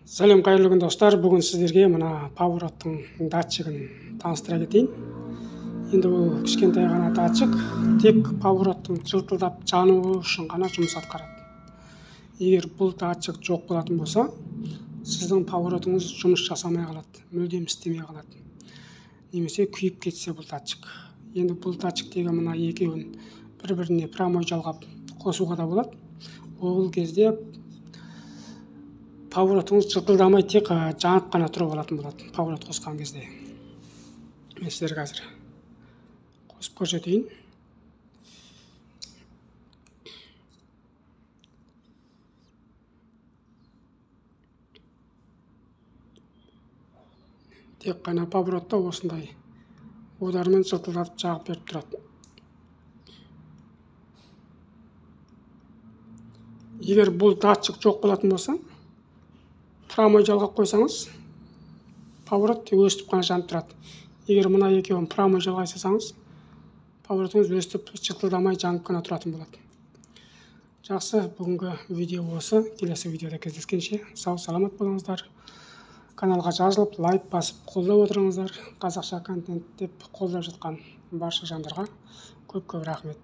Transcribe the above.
Сәлем қайырлы күн достар. Бүгін сіздерге мына повороттың датчигін таныстыра кетейін. Енді бұл кішкентай ғана датчик тек повороттың жылтылдап жануы үшін ғана жұмыс атқарады. Егер бұл датчик жоқ болатын болса, сіздің поворотыңыз жұмыс жасамай қалады, мүлдем істемей қалады. Немесе күйіп кетсе бұл датчик. Енді бұл датчиктегі мына екеуін бір-біріне прямой жалғап қосуға да болады. Ол кезде поворотыңыз жылтылдамай тек жанып қана тұрып алатын болады поворот қосқан кезде. Мен сіздерге қазір қосып көрсетейін. Тек қана поворотта осындай удармен жылтылдатып жағып беріп тұрады. Егер бұл датчик жоқ болатын болса, прямой жалғап қойсаңыз, поворот өстіп қана жанып тұрады. Егер мына екеуін прямой жалғай салсаңыз, поворотыңыз өстіп жылтылдамай жанып қана тұратын болады. Жақсы, бүгінгі видео осы. Келесі видеода кездескенше сау саламат болыңыздар. Каналға жазылып, лайк басып қолдап отырыңыздар. Қазақша контент деп қолдап жатқан барша жандарға көп рахмет.